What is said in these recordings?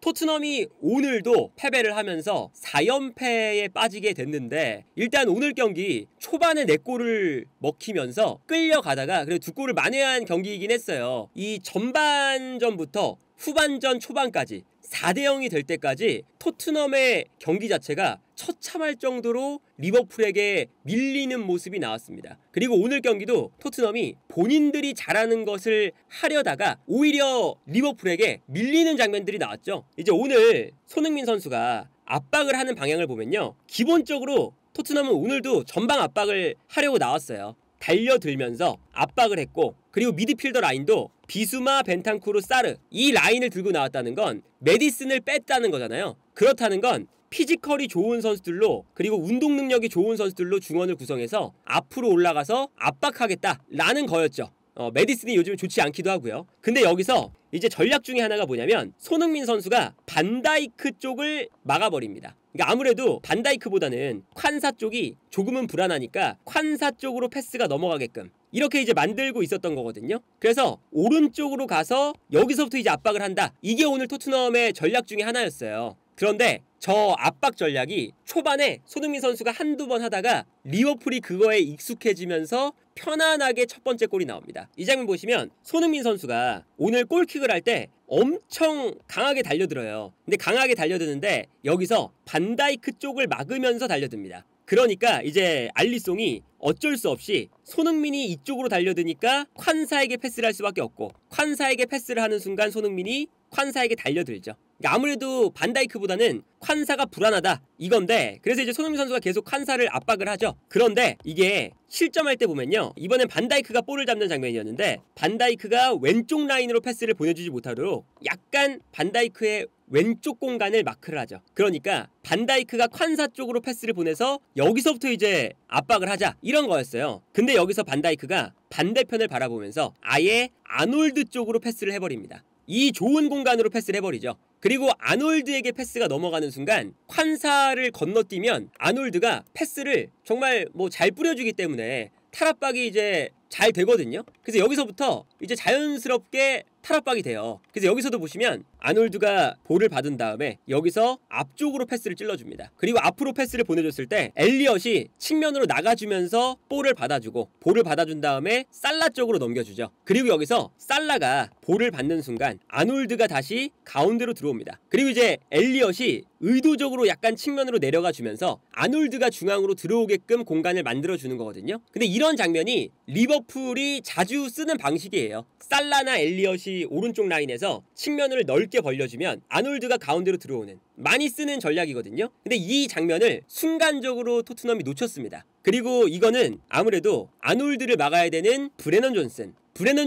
토트넘이 오늘도 패배를 하면서 4연패에 빠지게 됐는데 일단 오늘 경기 초반에 4골을 먹히면서 끌려가다가 그래도 2골을 만회한 경기이긴 했어요. 이 전반전부터 후반전 초반까지 4대0이 될 때까지 토트넘의 경기 자체가 처참할 정도로 리버풀에게 밀리는 모습이 나왔습니다. 그리고 오늘 경기도 토트넘이 본인들이 잘하는 것을 하려다가 오히려 리버풀에게 밀리는 장면들이 나왔죠. 이제 오늘 손흥민 선수가 압박을 하는 방향을 보면요, 기본적으로 토트넘은 오늘도 전방 압박을 하려고 나왔어요. 달려들면서 압박을 했고, 그리고 미드필더 라인도 비수마, 벤탄쿠르, 사르 이 라인을 들고 나왔다는 건 메디슨을 뺐다는 거잖아요. 그렇다는 건 피지컬이 좋은 선수들로, 그리고 운동 능력이 좋은 선수들로 중원을 구성해서 앞으로 올라가서 압박하겠다라는 거였죠. 메디슨이 요즘 좋지 않기도 하고요. 근데 여기서 이제 전략 중에 하나가 뭐냐면 손흥민 선수가 반다이크 쪽을 막아버립니다. 그러니까 아무래도 반다이크보다는 콴사 쪽이 조금은 불안하니까 콴사 쪽으로 패스가 넘어가게끔 이렇게 이제 만들고 있었던 거거든요. 그래서 오른쪽으로 가서 여기서부터 이제 압박을 한다. 이게 오늘 토트넘의 전략 중에 하나였어요. 그런데 저 압박 전략이 초반에 손흥민 선수가 한두 번 하다가 리버풀이 그거에 익숙해지면서 편안하게 첫 번째 골이 나옵니다. 이 장면 보시면 손흥민 선수가 오늘 골킥을 할 때 엄청 강하게 달려들어요. 근데 강하게 달려드는데 여기서 반다이크 쪽을 막으면서 달려듭니다. 그러니까 이제 알리송이 어쩔 수 없이 손흥민이 이쪽으로 달려드니까 콴사에게 패스를 할 수밖에 없고, 콴사에게 패스를 하는 순간 손흥민이 콴사에게 달려들죠. 그러니까 아무래도 반다이크보다는 콴사가 불안하다 이건데, 그래서 이제 손흥민 선수가 계속 콴사를 압박을 하죠. 그런데 이게 실점할 때 보면요, 이번엔 반다이크가 볼을 잡는 장면이었는데 반다이크가 왼쪽 라인으로 패스를 보내주지 못하도록 약간 반다이크의 왼쪽 공간을 마크를 하죠. 그러니까 반다이크가 콴사 쪽으로 패스를 보내서 여기서부터 이제 압박을 하자 이런 거였어요. 근데 여기서 반다이크가 반대편을 바라보면서 아예 아놀드 쪽으로 패스를 해버립니다. 이 좋은 공간으로 패스를 해버리죠. 그리고 아놀드에게 패스가 넘어가는 순간 콴사를 건너뛰면 아놀드가 패스를 정말 잘 뿌려주기 때문에 탈압박이 이제 잘 되거든요. 그래서 여기서부터 이제 자연스럽게 탈압박이 돼요. 그래서 여기서도 보시면 아놀드가 볼을 받은 다음에 여기서 앞쪽으로 패스를 찔러줍니다. 그리고 앞으로 패스를 보내줬을 때 엘리엇이 측면으로 나가주면서 볼을 받아주고, 볼을 받아준 다음에 살라 쪽으로 넘겨주죠. 그리고 여기서 살라가 볼을 받는 순간 아놀드가 다시 가운데로 들어옵니다. 그리고 이제 엘리엇이 의도적으로 약간 측면으로 내려가 주면서 아놀드가 중앙으로 들어오게끔 공간을 만들어주는 거거든요. 근데 이런 장면이 리버풀이 자주 쓰는 방식이에요. 살라나 엘리엇이 오른쪽 라인에서 측면을 넓게 벌려주면 아놀드가 가운데로 들어오는, 많이 쓰는 전략이거든요. 근데 이 장면을 순간적으로 토트넘이 놓쳤습니다. 그리고 이거는 아무래도 아놀드를 막아야 되는 브레넌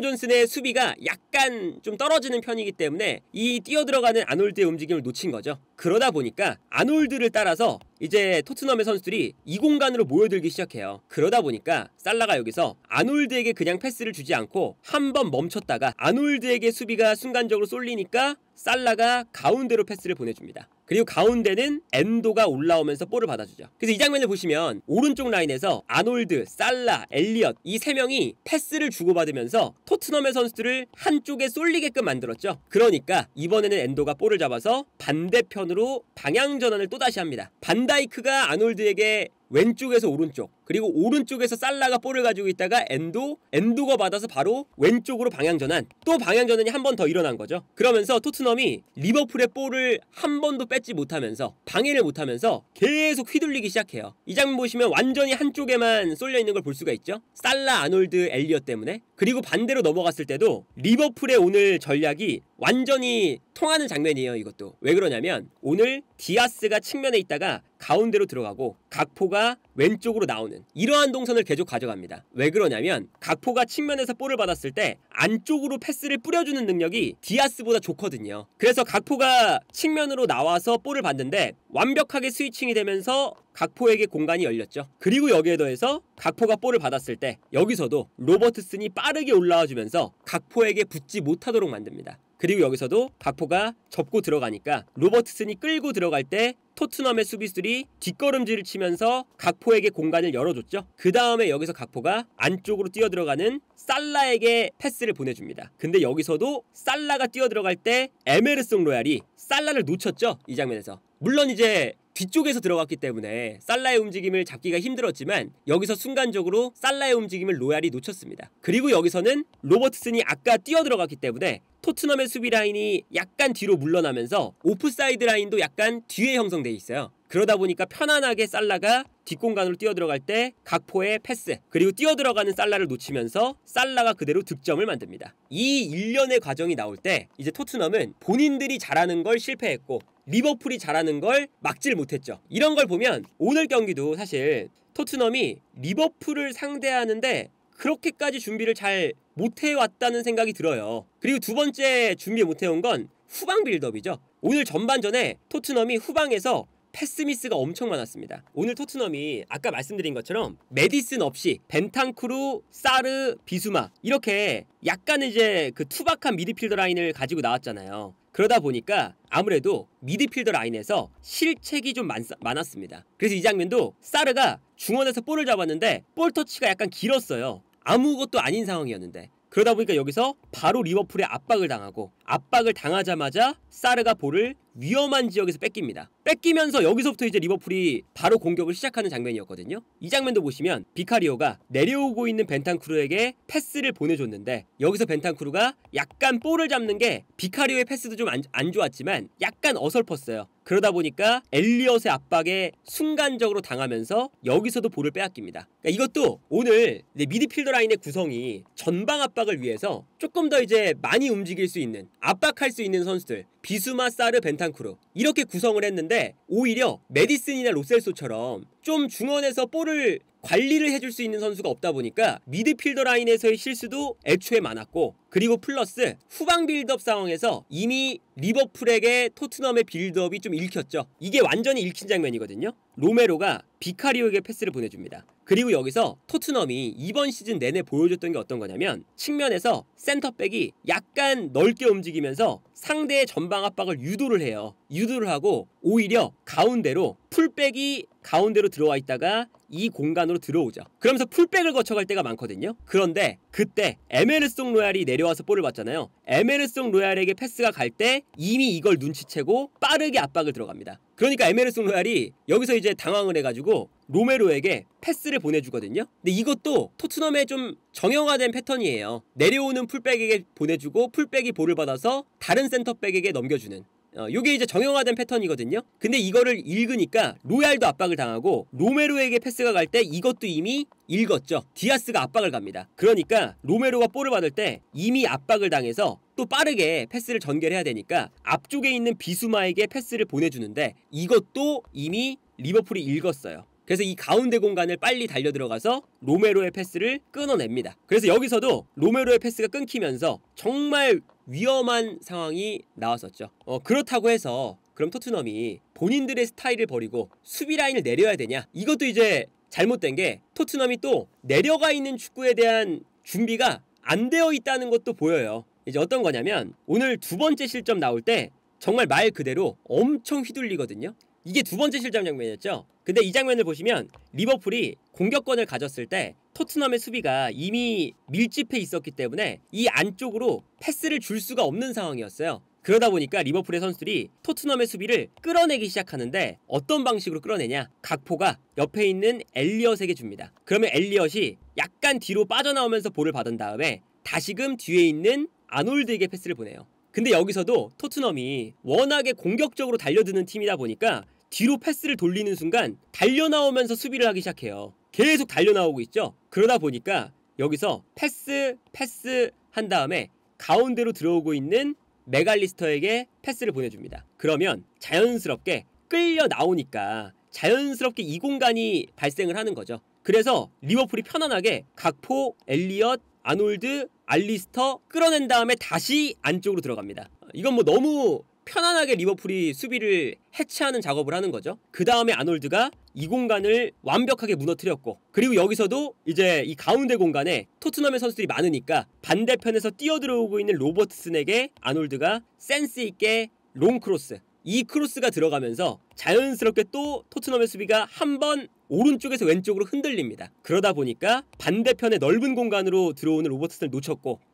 존슨의 수비가 약간 좀 떨어지는 편이기 때문에 이 뛰어들어가는 아놀드의 움직임을 놓친 거죠. 그러다 보니까 아놀드를 따라서 이제 토트넘의 선수들이 이 공간으로 모여들기 시작해요. 그러다 보니까 살라가 여기서 아놀드에게 그냥 패스를 주지 않고 한번 멈췄다가 아놀드에게 수비가 순간적으로 쏠리니까 살라가 가운데로 패스를 보내줍니다. 그리고 가운데는 엔도가 올라오면서 볼을 받아주죠. 그래서 이 장면을 보시면 오른쪽 라인에서 아놀드, 살라, 엘리엇 이 3명이 패스를 주고받으면서 토트넘의 선수들을 한쪽에 쏠리게끔 만들었죠. 그러니까 이번에는 엔도가 볼을 잡아서 반대편으로 방향 전환을 또다시 합니다. 반다이크가 아놀드에게 왼쪽에서 오른쪽, 그리고 오른쪽에서 살라가 볼을 가지고 있다가 엔도가 받아서 바로 왼쪽으로 방향전환, 또 방향전환이 한 번 더 일어난 거죠. 그러면서 토트넘이 리버풀의 볼을 한 번도 뺏지 못하면서, 방해를 못하면서 계속 휘둘리기 시작해요. 이 장면 보시면 완전히 한쪽에만 쏠려있는 걸 볼 수가 있죠. 살라, 아놀드, 엘리엇 때문에. 그리고 반대로 넘어갔을 때도 리버풀의 오늘 전략이 완전히 통하는 장면이에요. 이것도 왜 그러냐면 오늘 디아스가 측면에 있다가 가운데로 들어가고 각포가 왼쪽으로 나오는 이러한 동선을 계속 가져갑니다. 왜 그러냐면 각포가 측면에서 볼을 받았을 때 안쪽으로 패스를 뿌려주는 능력이 디아스보다 좋거든요. 그래서 각포가 측면으로 나와서 볼을 받는데 완벽하게 스위칭이 되면서 각포에게 공간이 열렸죠. 그리고 여기에 더해서 각포가 볼을 받았을 때 여기서도 로버트슨이 빠르게 올라와 주면서 각포에게 붙지 못하도록 만듭니다. 그리고 여기서도 각포가 접고 들어가니까 로버트슨이 끌고 들어갈 때 토트넘의 수비수들이 뒷걸음질을 치면서 각포에게 공간을 열어줬죠. 그 다음에 여기서 각포가 안쪽으로 뛰어들어가는 살라에게 패스를 보내줍니다. 근데 여기서도 살라가 뛰어들어갈 때 에메르송 로얄이 살라를 놓쳤죠. 이 장면에서. 물론 이제 뒤쪽에서 들어갔기 때문에 살라의 움직임을 잡기가 힘들었지만 여기서 순간적으로 살라의 움직임을 로얄이 놓쳤습니다. 그리고 여기서는 로버트슨이 아까 뛰어들어갔기 때문에 토트넘의 수비 라인이 약간 뒤로 물러나면서 오프사이드 라인도 약간 뒤에 형성돼 있어요. 그러다 보니까 편안하게 살라가 뒷공간으로 뛰어들어갈 때 각포의 패스, 그리고 뛰어들어가는 살라를 놓치면서 살라가 그대로 득점을 만듭니다. 이 일련의 과정이 나올 때 이제 토트넘은 본인들이 잘하는 걸 실패했고 리버풀이 잘하는 걸 막질 못했죠. 이런 걸 보면 오늘 경기도 사실 토트넘이 리버풀을 상대하는데 그렇게까지 준비를 잘 못해왔다는 생각이 들어요. 그리고 두 번째 준비 못해온 건 후방 빌드업이죠. 오늘 전반전에 토트넘이 후방에서 패스 미스가 엄청 많았습니다. 오늘 토트넘이 아까 말씀드린 것처럼 메디슨 없이 벤탄쿠르, 사르, 비수마 이렇게 약간 이제 그 투박한 미드필더 라인을 가지고 나왔잖아요. 그러다 보니까 아무래도 미드필더 라인에서 실책이 좀 많았습니다. 그래서 이 장면도 사르가 중원에서 볼을 잡았는데 볼 터치가 약간 길었어요. 아무것도 아닌 상황이었는데. 그러다 보니까 여기서 바로 리버풀에 압박을 당하고 압박을 당하자마자 사르가 볼을 위험한 지역에서 뺏깁니다. 뺏기면서 여기서부터 이제 리버풀이 바로 공격을 시작하는 장면이었거든요. 이 장면도 보시면 비카리오가 내려오고 있는 벤탄쿠르에게 패스를 보내줬는데 여기서 벤탄쿠르가 약간 볼을 잡는 게 비카리오의 패스도 좀 안 좋았지만 약간 어설펐어요. 그러다 보니까 엘리엇의 압박에 순간적으로 당하면서 여기서도 볼을 빼앗깁니다. 그러니까 이것도 오늘 미드필더 라인의 구성이 전방 압박을 위해서 조금 더 이제 많이 움직일 수 있는, 압박할 수 있는 선수들, 비수마, 사르, 벤탄쿠르 이렇게 구성을 했는데 오히려 메디슨이나 로셀소처럼 좀 중원에서 볼을 관리를 해줄 수 있는 선수가 없다 보니까 미드필더 라인에서의 실수도 애초에 많았고, 그리고 플러스 후방 빌드업 상황에서 이미 리버풀에게 토트넘의 빌드업이 좀 읽혔죠. 이게 완전히 읽힌 장면이거든요. 로메로가 비카리오에게 패스를 보내줍니다. 그리고 여기서 토트넘이 이번 시즌 내내 보여줬던 게 어떤 거냐면 측면에서 센터백이 약간 넓게 움직이면서 상대의 전방 압박을 유도를 해요. 유도를 하고 오히려 가운데로 풀백이 가운데로 들어와 있다가 이 공간으로 들어오죠. 그러면서 풀백을 거쳐갈 때가 많거든요. 그런데 그때 에메르송 로얄이 내려와서 볼을 봤잖아요. 에메르송 로얄에게 패스가 갈 때 이미 이걸 눈치채고 빠르게 압박을 들어갑니다. 그러니까 에메르송 로얄이 여기서 이제 당황을 해가지고 로메로에게 패스를 보내주거든요. 근데 이것도 토트넘의 좀 정형화된 패턴이에요. 내려오는 풀백에게 보내주고 풀백이 볼을 받아서 다른 센터백에게 넘겨주는, 요게 이제 정형화된 패턴이거든요. 근데 이거를 읽으니까 로얄도 압박을 당하고 로메로에게 패스가 갈 때 이것도 이미 읽었죠. 디아스가 압박을 갑니다. 그러니까 로메로가 볼을 받을 때 이미 압박을 당해서 또 빠르게 패스를 전개해야 되니까 앞쪽에 있는 비수마에게 패스를 보내주는데 이것도 이미 리버풀이 읽었어요. 그래서 이 가운데 공간을 빨리 달려들어가서 로메로의 패스를 끊어냅니다. 그래서 여기서도 로메로의 패스가 끊기면서 정말 위험한 상황이 나왔었죠. 그렇다고 해서 그럼 토트넘이 본인들의 스타일을 버리고 수비 라인을 내려야 되냐? 이것도 이제 잘못된 게 토트넘이 또 내려가 있는 축구에 대한 준비가 안 되어 있다는 것도 보여요. 이제 어떤 거냐면 오늘 두 번째 실점 나올 때 정말 말 그대로 엄청 휘둘리거든요. 이게 두 번째 실점 장면이었죠. 근데 이 장면을 보시면 리버풀이 공격권을 가졌을 때 토트넘의 수비가 이미 밀집해 있었기 때문에 이 안쪽으로 패스를 줄 수가 없는 상황이었어요. 그러다 보니까 리버풀의 선수들이 토트넘의 수비를 끌어내기 시작하는데 어떤 방식으로 끌어내냐? 각포가 옆에 있는 엘리엇에게 줍니다. 그러면 엘리엇이 약간 뒤로 빠져나오면서 볼을 받은 다음에 다시금 뒤에 있는 아놀드에게 패스를 보내요. 근데 여기서도 토트넘이 워낙에 공격적으로 달려드는 팀이다 보니까 뒤로 패스를 돌리는 순간 달려나오면서 수비를 하기 시작해요. 계속 달려나오고 있죠. 그러다 보니까 여기서 패스 한 다음에 가운데로 들어오고 있는 맥알리스터에게 패스를 보내줍니다. 그러면 자연스럽게 끌려 나오니까 자연스럽게 이 공간이 발생을 하는 거죠. 그래서 리버풀이 편안하게 각포, 엘리엇, 아놀드, 알리스터 끌어낸 다음에 다시 안쪽으로 들어갑니다. 이건 뭐 너무 편안하게 리버풀이 수비를 해체하는 작업을 하는 거죠. 그 다음에 아놀드가 이 공간을 완벽하게 무너뜨렸고, 그리고 여기서도 이제 이 가운데 공간에 토트넘의 선수들이 많으니까 반대편에서 뛰어들어오고 있는 로버트슨에게 아놀드가 센스 있게 롱크로스, 이 크로스가 들어가면서 자연스럽게 또 토트넘의 수비가 한 번 오른쪽에서 왼쪽으로 흔들립니다. 그러다 보니까 반대편의 넓은 공간으로 들어오는 로버트슨을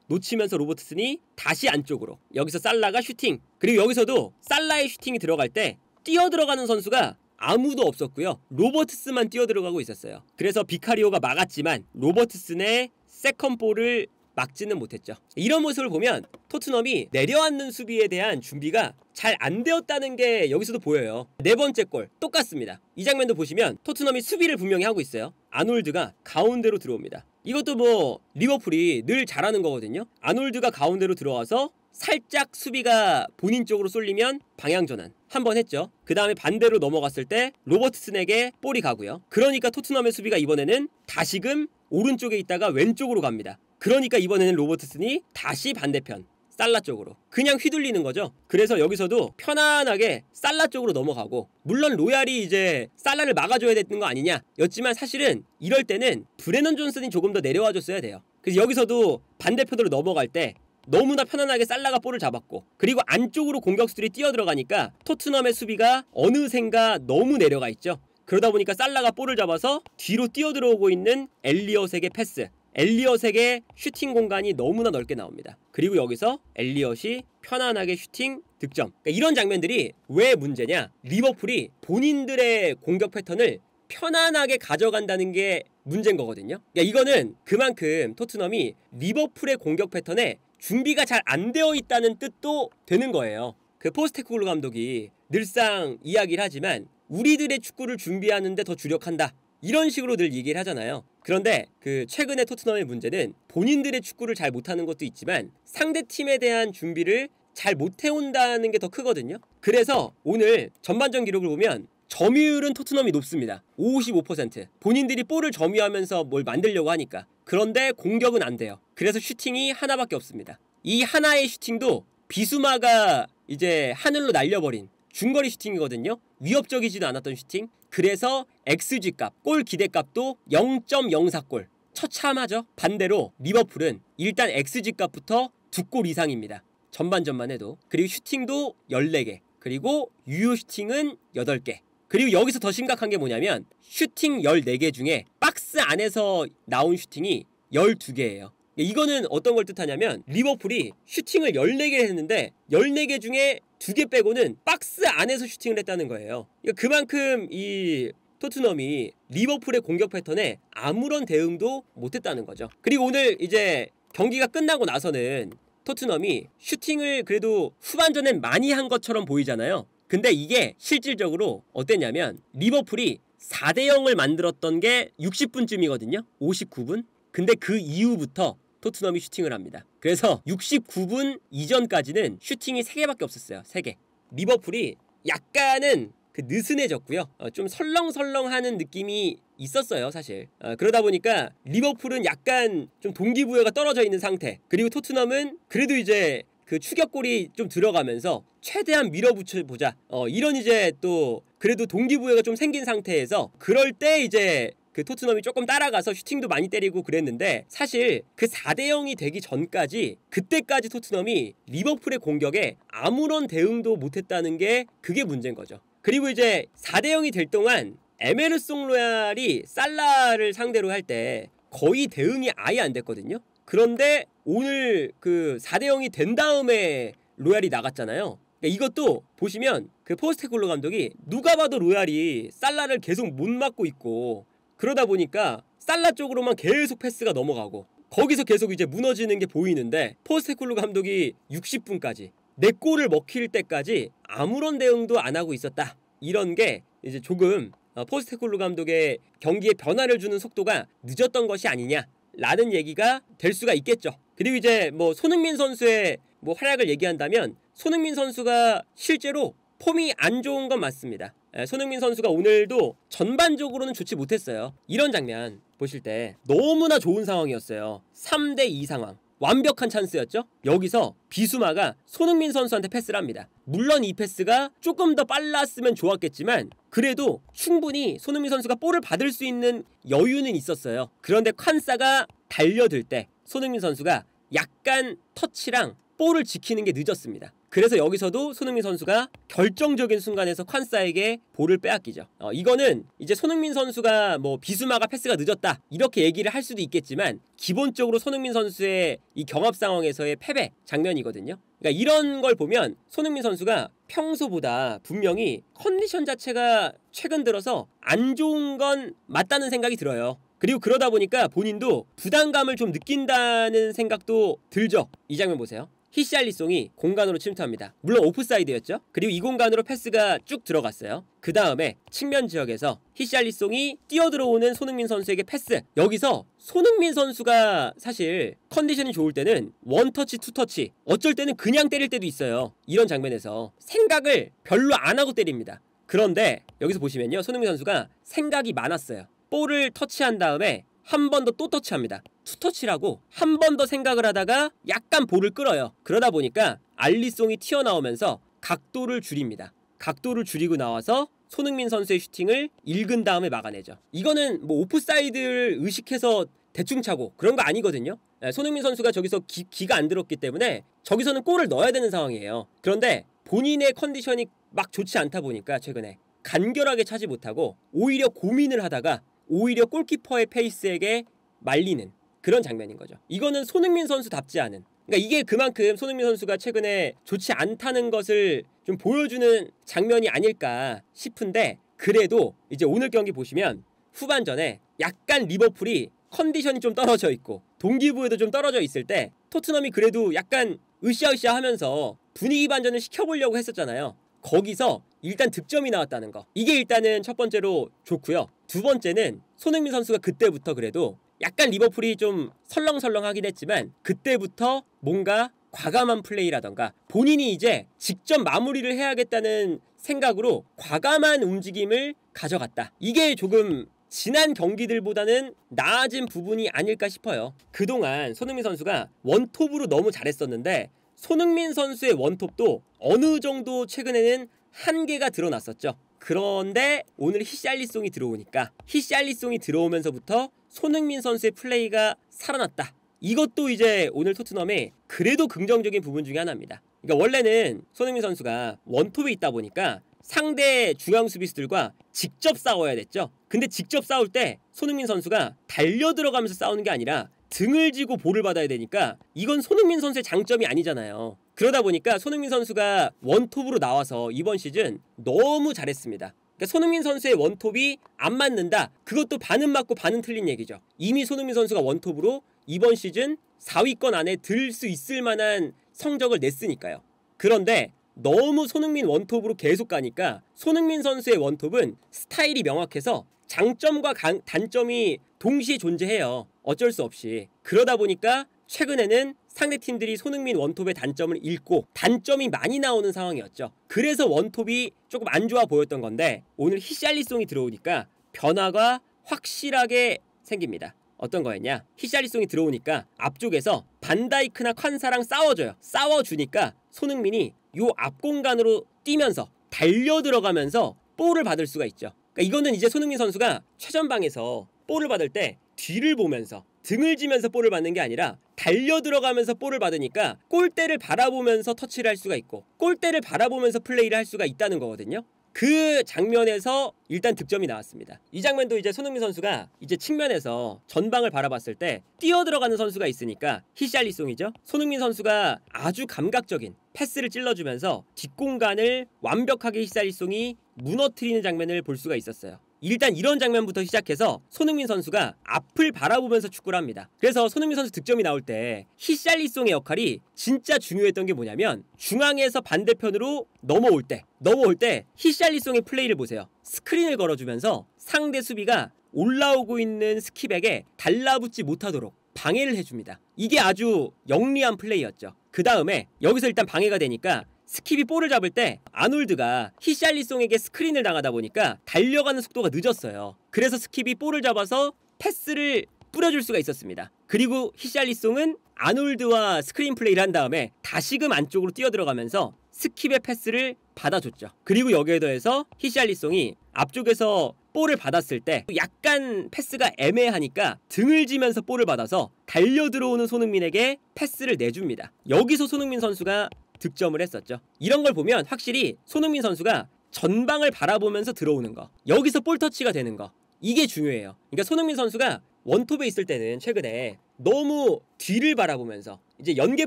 놓치면서 로버트슨이 다시 안쪽으로, 여기서 살라가 슈팅, 그리고 여기서도 살라의 슈팅이 들어갈 때 뛰어들어가는 선수가 아무도 없었고요. 로버트슨만 뛰어들어가고 있었어요. 그래서 비카리오가 막았지만 로버트슨의 세컨볼을 막지는 못했죠. 이런 모습을 보면 토트넘이 내려앉는 수비에 대한 준비가 잘 안 되었다는 게 여기서도 보여요. 네 번째 골 똑같습니다. 이 장면도 보시면 토트넘이 수비를 분명히 하고 있어요. 아놀드가 가운데로 들어옵니다. 이것도 뭐 리버풀이 늘 잘하는 거거든요. 아놀드가 가운데로 들어와서 살짝 수비가 본인 쪽으로 쏠리면 방향 전환 한번 했죠. 그 다음에 반대로 넘어갔을 때 로버트슨에게 볼이 가고요. 그러니까 토트넘의 수비가 이번에는 다시금 오른쪽에 있다가 왼쪽으로 갑니다. 그러니까 이번에는 로버트슨이 다시 반대편 살라 쪽으로 그냥 휘둘리는 거죠. 그래서 여기서도 편안하게 살라 쪽으로 넘어가고, 물론 로얄이 이제 살라를 막아줘야 되는 거 아니냐 였지만 사실은 이럴 때는 브레넌 존슨이 조금 더 내려와 줬어야 돼요. 그래서 여기서도 반대편으로 넘어갈 때 너무나 편안하게 살라가 볼을 잡았고, 그리고 안쪽으로 공격수들이 뛰어들어가니까 토트넘의 수비가 어느샌가 너무 내려가 있죠. 그러다 보니까 살라가 볼을 잡아서 뒤로 뛰어들어오고 있는 엘리엇에게 패스, 엘리엇에게 슈팅 공간이 너무나 넓게 나옵니다. 그리고 여기서 엘리엇이 편안하게 슈팅 득점. 그러니까 이런 장면들이 왜 문제냐, 리버풀이 본인들의 공격 패턴을 편안하게 가져간다는 게 문제인 거거든요. 그러니까 이거는 그만큼 토트넘이 리버풀의 공격 패턴에 준비가 잘 안 되어 있다는 뜻도 되는 거예요. 그 포스테코글루 감독이 늘상 이야기를 하지만 우리들의 축구를 준비하는데 더 주력한다, 이런 식으로 늘 얘기를 하잖아요. 그런데 그 최근에 토트넘의 문제는 본인들의 축구를 잘 못하는 것도 있지만 상대팀에 대한 준비를 잘 못해온다는 게 더 크거든요. 그래서 오늘 전반전 기록을 보면 점유율은 토트넘이 높습니다. 55%. 본인들이 볼을 점유하면서 뭘 만들려고 하니까. 그런데 공격은 안 돼요. 그래서 슈팅이 하나밖에 없습니다. 이 하나의 슈팅도 비수마가 이제 하늘로 날려버린 중거리 슈팅이거든요. 위협적이지도 않았던 슈팅. 그래서 XG값, 골 기대값도 0.04골. 처참하죠. 반대로 리버풀은 일단 XG값부터 2골 이상입니다. 전반전만 해도. 그리고 슈팅도 14개. 그리고 유효 슈팅은 8개. 그리고 여기서 더 심각한 게 뭐냐면 슈팅 14개 중에 박스 안에서 나온 슈팅이 12개예요. 이거는 어떤 걸 뜻하냐면 리버풀이 슈팅을 14개를 했는데 14개 중에 2개 빼고는 박스 안에서 슈팅을 했다는 거예요. 그만큼 이 토트넘이 리버풀의 공격 패턴에 아무런 대응도 못했다는 거죠. 그리고 오늘 이제 경기가 끝나고 나서는 토트넘이 슈팅을 그래도 후반전엔 많이 한 것처럼 보이잖아요. 근데 이게 실질적으로 어땠냐면 리버풀이 4대0을 만들었던 게 60분쯤이거든요. 59분. 근데 그 이후부터 토트넘이 슈팅을 합니다. 그래서 69분 이전까지는 슈팅이 3개밖에 없었어요. 3개. 리버풀이 약간은 그 느슨해졌고요. 좀 설렁설렁하는 느낌이 있었어요, 사실. 그러다 보니까 리버풀은 약간 좀 동기부여가 떨어져 있는 상태. 그리고 토트넘은 그래도 이제 그 추격골이 좀 들어가면서 최대한 밀어붙여보자. 이런 이제 또 그래도 동기부여가 좀 생긴 상태에서 그럴 때 이제 그 토트넘이 조금 따라가서 슈팅도 많이 때리고 그랬는데 사실 그 4대0이 되기 전까지 그때까지 토트넘이 리버풀의 공격에 아무런 대응도 못했다는 게 그게 문제인 거죠. 그리고 이제 4대0이 될 동안 에메르송 로얄이 살라를 상대로 할 때 거의 대응이 아예 안 됐거든요. 그런데 오늘 그 4대0이 된 다음에 로얄이 나갔잖아요. 그러니까 이것도 보시면 그 포스테코글루 감독이 누가 봐도 로얄이 살라를 계속 못 막고 있고 그러다 보니까 살라 쪽으로만 계속 패스가 넘어가고 거기서 계속 이제 무너지는 게 보이는데 포스테코글루 감독이 60분까지 4골을 먹힐 때까지 아무런 대응도 안 하고 있었다. 이런 게 이제 조금 포스테코글루 감독의 경기에 변화를 주는 속도가 늦었던 것이 아니냐라는 얘기가 될 수가 있겠죠. 그리고 이제 뭐 손흥민 선수의 뭐 활약을 얘기한다면 손흥민 선수가 실제로 폼이 안 좋은 건 맞습니다. 손흥민 선수가 오늘도 전반적으로는 좋지 못했어요. 이런 장면 보실 때 너무나 좋은 상황이었어요. 3대2 상황. 완벽한 찬스였죠. 여기서 비수마가 손흥민 선수한테 패스를 합니다. 물론 이 패스가 조금 더 빨랐으면 좋았겠지만 그래도 충분히 손흥민 선수가 볼을 받을 수 있는 여유는 있었어요. 그런데 칸사가 달려들 때 손흥민 선수가 약간 터치랑 볼을 지키는 게 늦었습니다. 그래서 여기서도 손흥민 선수가 결정적인 순간에서 콴사에게 볼을 빼앗기죠. 이거는 이제 손흥민 선수가 뭐 비수마가 패스가 늦었다 이렇게 얘기를 할 수도 있겠지만 기본적으로 손흥민 선수의 이 경합 상황에서의 패배 장면이거든요. 그러니까 이런 걸 보면 손흥민 선수가 평소보다 분명히 컨디션 자체가 최근 들어서 안 좋은 건 맞다는 생각이 들어요. 그리고 그러다 보니까 본인도 부담감을 좀 느낀다는 생각도 들죠. 이 장면 보세요. 히샬리송이 공간으로 침투합니다. 물론 오프사이드였죠. 그리고 이 공간으로 패스가 쭉 들어갔어요. 그 다음에 측면 지역에서 히샬리송이 뛰어들어오는 손흥민 선수에게 패스. 여기서 손흥민 선수가 사실 컨디션이 좋을 때는 원터치 투터치, 어쩔 때는 그냥 때릴 때도 있어요. 이런 장면에서 생각을 별로 안 하고 때립니다. 그런데 여기서 보시면요, 손흥민 선수가 생각이 많았어요. 볼을 터치한 다음에 한 번 더 또 터치합니다. 투터치라고 한 번 더 생각을 하다가 약간 볼을 끌어요. 그러다 보니까 알리송이 튀어나오면서 각도를 줄입니다. 각도를 줄이고 나와서 손흥민 선수의 슈팅을 읽은 다음에 막아내죠. 이거는 뭐 오프사이드를 의식해서 대충 차고 그런 거 아니거든요. 손흥민 선수가 저기서 기가 안 들었기 때문에 저기서는 골을 넣어야 되는 상황이에요. 그런데 본인의 컨디션이 막 좋지 않다 보니까 최근에 간결하게 차지 못하고 오히려 고민을 하다가 오히려 골키퍼의 페이스에게 말리는 그런 장면인 거죠. 이거는 손흥민 선수답지 않은, 그러니까 이게 그만큼 손흥민 선수가 최근에 좋지 않다는 것을 좀 보여주는 장면이 아닐까 싶은데, 그래도 이제 오늘 경기 보시면 후반전에 약간 리버풀이 컨디션이 좀 떨어져 있고 동기부여도 좀 떨어져 있을 때 토트넘이 그래도 약간 으쌰으쌰 하면서 분위기 반전을 시켜보려고 했었잖아요. 거기서 일단 득점이 나왔다는 거, 이게 일단은 첫 번째로 좋고요. 두 번째는 손흥민 선수가 그때부터 그래도 약간 리버풀이 좀 설렁설렁하긴 했지만 그때부터 뭔가 과감한 플레이라던가 본인이 이제 직접 마무리를 해야겠다는 생각으로 과감한 움직임을 가져갔다. 이게 조금 지난 경기들보다는 나아진 부분이 아닐까 싶어요. 그동안 손흥민 선수가 원톱으로 너무 잘했었는데 손흥민 선수의 원톱도 어느 정도 최근에는 한계가 드러났었죠. 그런데 오늘 히샬리송이 들어오니까, 히샬리송이 들어오면서부터 손흥민 선수의 플레이가 살아났다. 이것도 이제 오늘 토트넘의 그래도 긍정적인 부분 중에 하나입니다. 그러니까 원래는 손흥민 선수가 원톱에 있다 보니까 상대 중앙 수비수들과 직접 싸워야 됐죠. 근데 직접 싸울 때 손흥민 선수가 달려 들어가면서 싸우는 게 아니라 등을 지고 볼을 받아야 되니까 이건 손흥민 선수의 장점이 아니잖아요. 그러다 보니까 손흥민 선수가 원톱으로 나와서 이번 시즌 너무 잘했습니다. 그러니까 손흥민 선수의 원톱이 안 맞는다, 그것도 반은 맞고 반은 틀린 얘기죠. 이미 손흥민 선수가 원톱으로 이번 시즌 4위권 안에 들 수 있을 만한 성적을 냈으니까요. 그런데 너무 손흥민 원톱으로 계속 가니까 손흥민 선수의 원톱은 스타일이 명확해서 장점과 단점이 동시에 존재해요. 어쩔 수 없이. 그러다 보니까 최근에는 상대팀들이 손흥민 원톱의 단점을 읽고 단점이 많이 나오는 상황이었죠. 그래서 원톱이 조금 안 좋아 보였던 건데 오늘 히샬리송이 들어오니까 변화가 확실하게 생깁니다. 어떤 거였냐? 히샬리송이 들어오니까 앞쪽에서 반다이크나 콴사랑 싸워줘요. 싸워주니까 손흥민이 요 앞공간으로 뛰면서 달려 들어가면서 볼을 받을 수가 있죠. 그러니까 이거는 이제 손흥민 선수가 최전방에서 볼을 받을 때 뒤를 보면서 등을 지면서 볼을 받는 게 아니라 달려 들어가면서 볼을 받으니까 골대를 바라보면서 터치를 할 수가 있고 골대를 바라보면서 플레이를 할 수가 있다는 거거든요. 그 장면에서 일단 득점이 나왔습니다. 이 장면도 이제 손흥민 선수가 이제 측면에서 전방을 바라봤을 때 뛰어들어가는 선수가 있으니까 히샬리송이죠. 손흥민 선수가 아주 감각적인 패스를 찔러주면서 뒷공간을 완벽하게 히샬리송이 무너뜨리는 장면을 볼 수가 있었어요. 일단 이런 장면부터 시작해서 손흥민 선수가 앞을 바라보면서 축구를 합니다. 그래서 손흥민 선수 득점이 나올 때 히샬리송의 역할이 진짜 중요했던 게 뭐냐면 중앙에서 반대편으로 넘어올 때 히샬리송의 플레이를 보세요. 스크린을 걸어주면서 상대 수비가 올라오고 있는 스킵에게 달라붙지 못하도록 방해를 해줍니다. 이게 아주 영리한 플레이였죠. 그 다음에 여기서 일단 방해가 되니까 스킵이 볼을 잡을 때 아놀드가 히샬리송에게 스크린을 당하다 보니까 달려가는 속도가 늦었어요. 그래서 스킵이 볼을 잡아서 패스를 뿌려줄 수가 있었습니다. 그리고 히샬리송은 아놀드와 스크린 플레이를 한 다음에 다시금 안쪽으로 뛰어들어가면서 스킵의 패스를 받아줬죠. 그리고 여기에 더해서 히샬리송이 앞쪽에서 볼을 받았을 때 약간 패스가 애매하니까 등을 지면서 볼을 받아서 달려 들어오는 손흥민에게 패스를 내줍니다. 여기서 손흥민 선수가 득점을 했었죠. 이런 걸 보면 확실히 손흥민 선수가 전방을 바라보면서 들어오는 거, 여기서 볼 터치가 되는 거, 이게 중요해요. 그러니까 손흥민 선수가 원톱에 있을 때는 최근에 너무 뒤를 바라보면서 이제 연계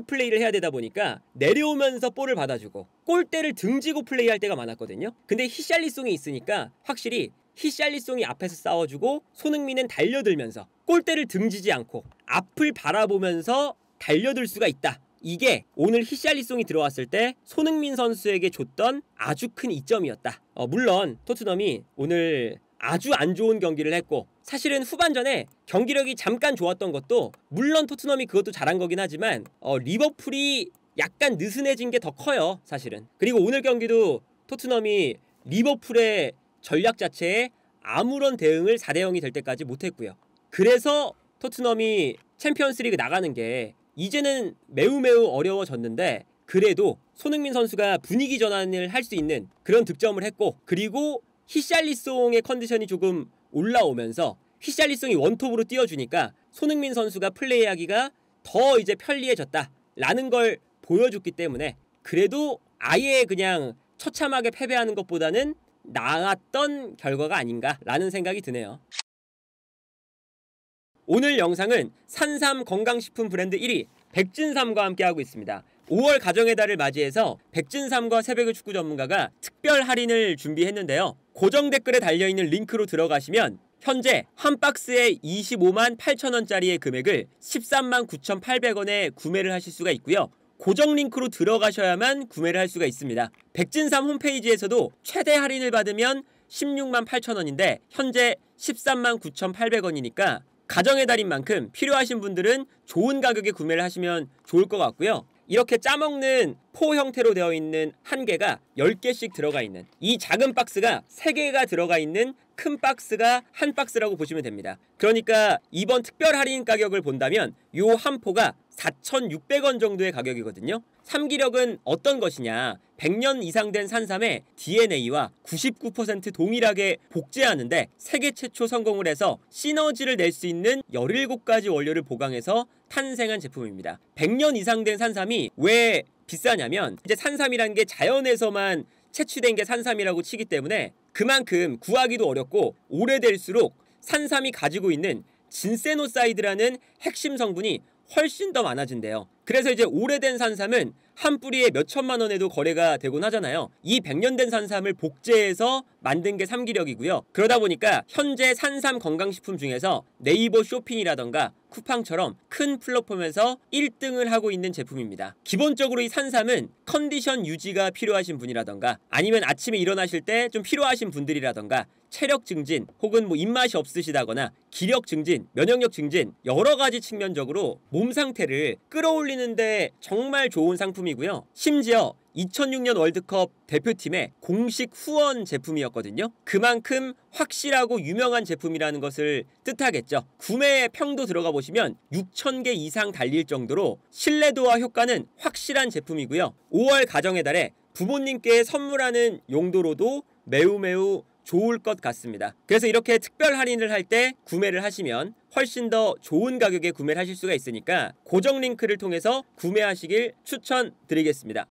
플레이를 해야 되다 보니까 내려오면서 볼을 받아주고 골대를 등지고 플레이할 때가 많았거든요. 근데 히샬리송이 있으니까 확실히 히샬리송이 앞에서 싸워주고 손흥민은 달려들면서 골대를 등지지 않고 앞을 바라보면서 달려들 수가 있다. 이게 오늘 히샬리송이 들어왔을 때 손흥민 선수에게 줬던 아주 큰 이점이었다. 물론 토트넘이 오늘 아주 안 좋은 경기를 했고, 사실은 후반전에 경기력이 잠깐 좋았던 것도 물론 토트넘이 그것도 잘한 거긴 하지만 리버풀이 약간 느슨해진 게 더 커요, 사실은. 그리고 오늘 경기도 토트넘이 리버풀의 전략 자체에 아무런 대응을 4대0이 될 때까지 못했고요. 그래서 토트넘이 챔피언스리그 나가는 게 이제는 매우 어려워졌는데, 그래도 손흥민 선수가 분위기 전환을 할 수 있는 그런 득점을 했고, 그리고 히샬리송의 컨디션이 조금 올라오면서 히샬리송이 원톱으로 띄워주니까 손흥민 선수가 플레이하기가 더 이제 편리해졌다라는 걸 보여줬기 때문에 그래도 아예 그냥 처참하게 패배하는 것보다는 나았던 결과가 아닌가라는 생각이 드네요. 오늘 영상은 산삼 건강식품 브랜드 1위 백진삼과 함께하고 있습니다. 5월 가정의 달을 맞이해서 백진삼과 새벽의 축구 전문가가 특별 할인을 준비했는데요. 고정 댓글에 달려있는 링크로 들어가시면 현재 한 박스에 25만 8천원짜리의 금액을 13만 9,800원에 구매를 하실 수가 있고요. 고정 링크로 들어가셔야만 구매를 할 수가 있습니다. 백진삼 홈페이지에서도 최대 할인을 받으면 16만 8천원인데 현재 13만 9,800원이니까 가정의 달인 만큼 필요하신 분들은 좋은 가격에 구매를 하시면 좋을 것 같고요. 이렇게 짜먹는 포 형태로 되어 있는 한 개가 10개씩 들어가 있는 이 작은 박스가 3개가 들어가 있는 큰 박스가 한 박스라고 보시면 됩니다. 그러니까 이번 특별 할인 가격을 본다면 요 한 포가 4,600원 정도의 가격이거든요. 삼기력은 어떤 것이냐, 100년 이상 된 산삼의 DNA와 99% 동일하게 복제하는데 세계 최초 성공을 해서 시너지를 낼 수 있는 17가지 원료를 보강해서 탄생한 제품입니다. 100년 이상 된 산삼이 왜 비싸냐면 이제 산삼이란 게 자연에서만 채취된 게 산삼이라고 치기 때문에 그만큼 구하기도 어렵고 오래될수록 산삼이 가지고 있는 진세노사이드라는 핵심 성분이 훨씬 더 많아진대요. 그래서 이제 오래된 산삼은 한 뿌리에 몇 천만 원에도 거래가 되곤 하잖아요. 이 100년 된 산삼을 복제해서 만든 게 삼기력이고요. 그러다 보니까 현재 산삼 건강식품 중에서 네이버 쇼핑이라던가 쿠팡처럼 큰 플랫폼에서 1등을 하고 있는 제품입니다. 기본적으로 이 산삼은 컨디션 유지가 필요하신 분이라던가 아니면 아침에 일어나실 때 좀 필요하신 분들이라던가 체력 증진 혹은 뭐 입맛이 없으시다거나 기력 증진, 면역력 증진 여러 가지 측면적으로 몸 상태를 끌어올리는데 정말 좋은 상품이고요. 심지어 2006년 월드컵 대표팀의 공식 후원 제품이었거든요. 그만큼 확실하고 유명한 제품이라는 것을 뜻하겠죠. 구매 평도 들어가 보시면 6,000개 이상 달릴 정도로 신뢰도와 효과는 확실한 제품이고요. 5월 가정의 달에 부모님께 선물하는 용도로도 매우 좋을 것 같습니다. 그래서 이렇게 특별 할인을 할 때 구매를 하시면 훨씬 더 좋은 가격에 구매를 하실 수가 있으니까 고정 링크를 통해서 구매하시길 추천드리겠습니다.